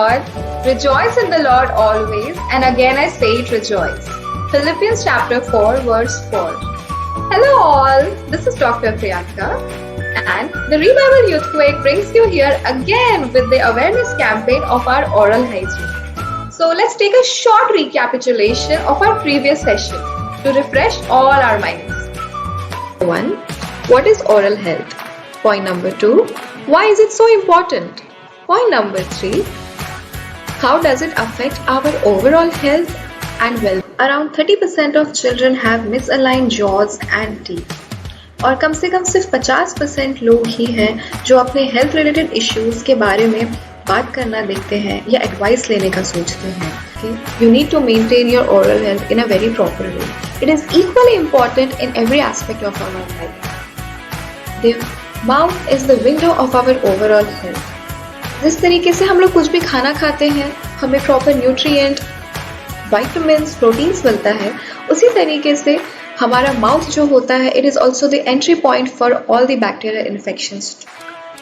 Lord. Rejoice in the Lord always. And again I say it, rejoice. Philippians chapter 4 verse 4. Hello all, this is Dr. Priyanka. And the Revival Youthquake brings you here again with the awareness campaign of our oral hygiene. So let's take a short recapitulation of our previous session to refresh all our minds. 1. What is oral health? Point number 2. Why is it so important? Point number 3. How does it affect our overall health and well? Around 30% of children have misaligned jaws and teeth. और कम से कम सिर्फ 50% लोग ही हैं जो अपने health related issues के बारे में बात करना देखते हैं या एडवाइस लेने का सोचते हैं. You need to maintain your oral health in a very proper way. It is equally important in every aspect of our life. The mouth is the window of our overall health. जिस तरीके से हम लोग कुछ भी खाना खाते हैं, हमें प्रॉपर न्यूट्रिएंट, विटामिन्स, प्रोटीन्स मिलता है, उसी तरीके से हमारा माउथ जो होता है, it is also the entry point for all the bacterial infections.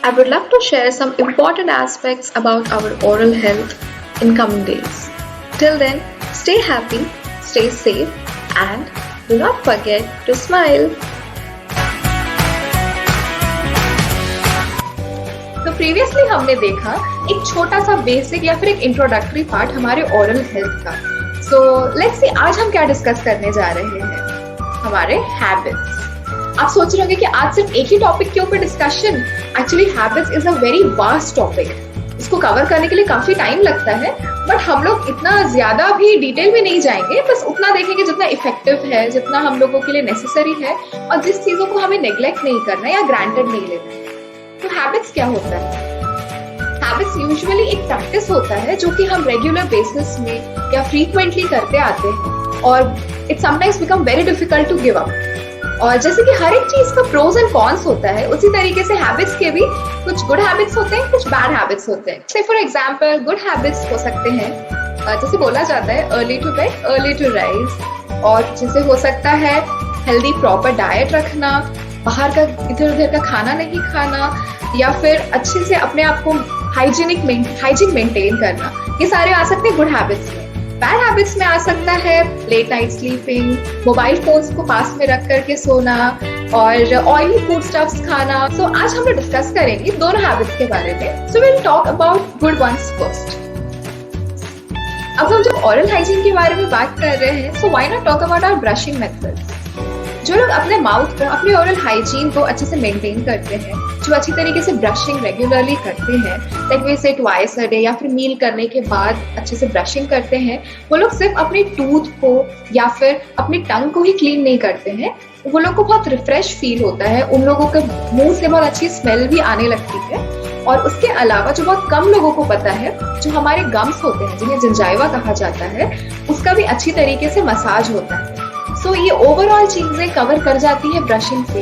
I would love to share some important aspects about our oral health in coming days. Till then, stay happy, stay safe, and do not forget to smile. तो previously हमने देखा एक छोटा सा basic या फिर एक introductory part हमारे ओरल हेल्थ का. सो लेट्स सी आज हम क्या डिस्कस करने जा रहे हैं. हमारे हैबिट्स. आप सोच रहे होंगे कि आज सिर्फ एक ही टॉपिक के ऊपर discussion. Actually habits is a very vast topic. इसको कवर करने के लिए काफी टाइम लगता है, बट हम लोग इतना ज्यादा भी डिटेल में नहीं जाएंगे. बस उतना देखेंगे जितना इफेक्टिव है, जितना हम लोगों के लिए नेसेसरी है, और जिस चीजों को हमें नेग्लेक्ट नहीं करना या ग्रांटेड नहीं लेना. तो हैबिट्स क्या होता है? हैबिट्स यूजुअली एक प्रैक्टिस होता है जो कि हम रेगुलर बेसिस में या फ्रीक्वेंटली करते आते हैं, और it sometimes become very difficult to give up. और जैसे कि हर एक चीज का प्रोज एंड कॉन्स होता है, उसी तरीके से हैबिट्स के भी कुछ गुड हैबिट्स होते हैं, कुछ बैड हैबिट्स होते हैं. से फॉर एग्जांपल गुड हैबिट्स हो सकते हैं, जैसे बोला जाता है early to bed early to rise, और जैसे हो सकता है हेल्दी प्रॉपर डाइट रखना, बाहर का इधर उधर का खाना नहीं खाना, या फिर अच्छे से अपने आप को हाइजीन मेंटेन करना. ये सारे आ सकते हैं गुड हैबिट्स में. बैड हैबिट्स में आ सकता है late night sleeping, mobile phones को पास में रख करके सोना, और ऑयली फूड स्टफ्स खाना. सो आज हम लोग डिस्कस करेंगे दोनों हैबिट्स के बारे में. So will talk about good ones first. अब हम जब ओरल हाइजीन के बारे में बात कर रहे हैं, so why not talk about our brushing methods. जो लोग अपने माउथ को, अपने ओरल हाइजीन को अच्छे से मेंटेन करते हैं, जो अच्छी तरीके से ब्रशिंग रेगुलरली करते हैं, लाइक वे से ट्वाइस अ डे या फिर मील करने के बाद अच्छे से ब्रशिंग करते हैं, वो लोग सिर्फ अपने टूथ को या फिर अपनी टंग को ही क्लीन नहीं करते हैं. वो लोग को बहुत रिफ्रेश फील होता है, उन लोगों के मुंह से बहुत अच्छी स्मेल भी आने लगती है. और उसके अलावा जो बहुत कम लोगों को पता है, जो हमारे गम्स होते हैं जिन्हें जिंजाइवा कहा जाता है, उसका भी अच्छी तरीके से मसाज होता है. सो ये ओवरऑल चीजें कवर कर जाती है ब्रशिंग से.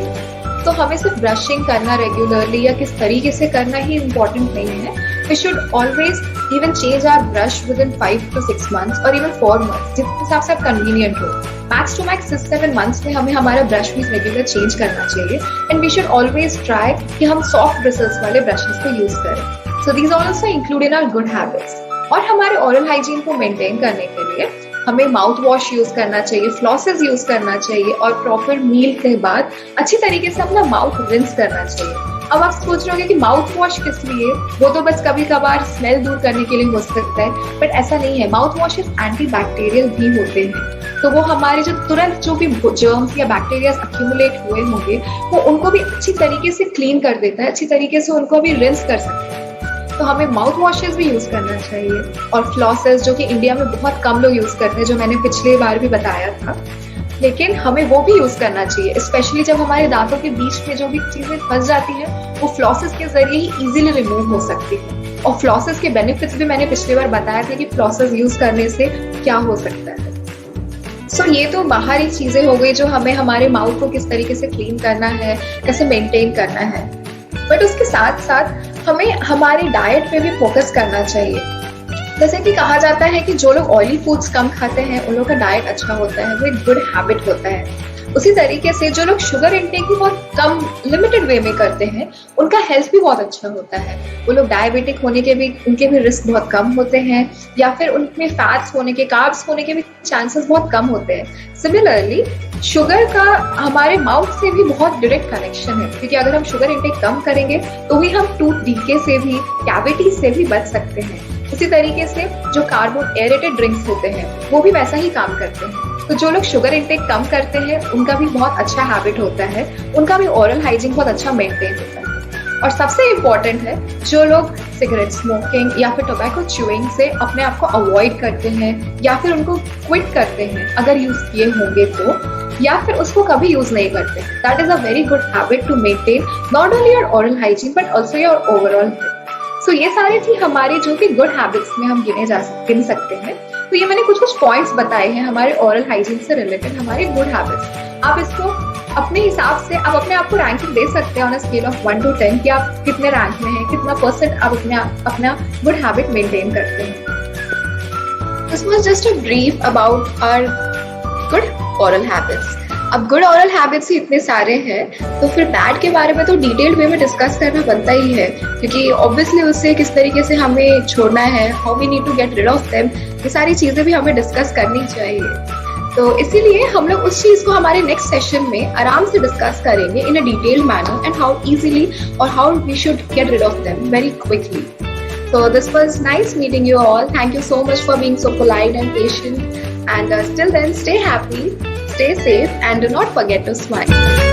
तो हमें सिर्फ ब्रशिंग करना रेगुलरली या किस तरीके से करना ही इम्पोर्टेंट नहीं है. We should always even change our brush within 5 to 6 months और इवन 4 months, जिस हिसाब से आप कन्वीनियंट हो. मैक्स टू मैक्स 6-7 months में हमें हमारा ब्रश भी रेगुलर चेंज करना चाहिए. And we should always try कि हम सॉफ्ट ब्रिसल्स वाले ब्रशेस को यूज करें. So these also include in our good habits. और हमारे ओरल हाइजीन को मेंटेन करने के लिए हमें माउथ वॉश यूज करना चाहिए, फ्लॉसेस यूज करना चाहिए, और प्रॉपर मील के बाद अच्छी तरीके से अपना माउथ रिंस करना चाहिए. अब आप सोच रहे होंगे कि माउथ वॉश किस लिए? वो तो बस कभी कभार स्मेल दूर करने के लिए हो सकता है, बट ऐसा नहीं है. माउथ वॉशेस एंटी बैक्टीरियल भी होते हैं, तो वो हमारे जो तुरंत जो भी जर्म्स या बैक्टीरिया अक्यूमुलेट हुए होंगे, वो उनको भी अच्छी तरीके से क्लीन कर देता है, अच्छी तरीके से उनको भी रिंस कर सकता है. तो हमें माउथ वॉशेस भी यूज करना चाहिए, और फ्लॉसेस जो कि इंडिया में बहुत कम लोग यूज करते हैं, जो मैंने पिछले बार भी बताया था, लेकिन हमें वो भी यूज करना चाहिए. स्पेशली जब हमारे दांतों के बीच में जो भी चीजें फंस जाती हैं, वो फ्लॉसेस के जरिए ही इजीली रिमूव हो सकती है. और फ्लॉसेस के बेनिफिट्स भी मैंने पिछली बार बताया था कि फ्लॉसेस यूज करने से क्या हो सकता है. सो ये तो बाहरी चीजें हो गई जो हमें हमारे माउथ को किस तरीके से क्लीन करना है, कैसे मेंटेन करना है. बट उसके साथ साथ हमें हमारी डाइट पे भी फोकस करना चाहिए. जैसे कि कहा जाता है कि जो लोग ऑयली फूड्स कम खाते हैं, उन लोगों का डाइट अच्छा होता है, वो एक गुड हैबिट होता है. उसी तरीके से जो लोग शुगर इंटेक भी बहुत कम लिमिटेड वे में करते हैं, उनका हेल्थ भी बहुत अच्छा होता है। वो लोग डायबिटिक होने के भी, उनके भी रिस्क बहुत कम होते हैं, या फिर उनमें फैट्स होने के, कार्ब्स होने के भी चांसेस बहुत कम होते हैं। सिमिलरली शुगर का हमारे माउथ से भी बहुत डायरेक्ट कनेक्शन है, क्योंकि अगर हम शुगर इंटेक कम करेंगे तो भी हम टूथ डीके से भी, कैविटीज से भी बच सकते हैं। उसी तरीके से जो कार्बन एरेटेड ड्रिंक्स होते हैं वो भी वैसा ही काम करते हैं। तो जो लोग शुगर इंटेक कम करते हैं उनका भी बहुत अच्छा हैबिट होता है, उनका भी ओरल हाइजीन बहुत अच्छा मेंटेन होता है। और सबसे इम्पोर्टेंट है, जो लोग सिगरेट स्मोकिंग या फिर टोबैको च्यूइंग से अपने आप को अवॉइड करते हैं या फिर उनको क्विट करते हैं अगर यूज किए होंगे तो, या फिर उसको कभी यूज नहीं करते, that is a very good habit to maintain not only your oral hygiene but also your overall health. So ये सारे थी हमारी जो कि गुड हैबिट्स में हम गिन सकते हैं। तो ये मैंने कुछ पॉइंट्स बताए हैं हमारे ओरल हाइजीन से रिलेटेड, हमारे गुड हैबिट्स। आप इसको अपने हिसाब से, आप अपने आप को रैंकिंग दे सकते हैं on a scale of 1 to 10 कि आप कितने रैंक में हैं, कितना % आप अपना गुड हैबिट मेंटेन करते हैं। This was just a brief about our good oral habits. अब गुड ओरल हैबिट्स ही इतने सारे हैं, तो फिर बैड के बारे में तो डिटेल्ड वे में डिस्कस करना बनता ही है, क्योंकि ऑब्वियसली उससे किस तरीके से हमें छोड़ना है, how we need to get rid of them, ये सारी चीजें भी हमें डिस्कस करनी चाहिए। तो इसीलिए हम लोग उस चीज को हमारे नेक्स्ट सेशन में आराम से डिस्कस करेंगे in a detailed manner, and how easily और how we should get rid of them very quickly. So this was nice meeting you all. Thank you so much for being so polite and patient. And till then, stay happy, stay safe, and do not forget to smile.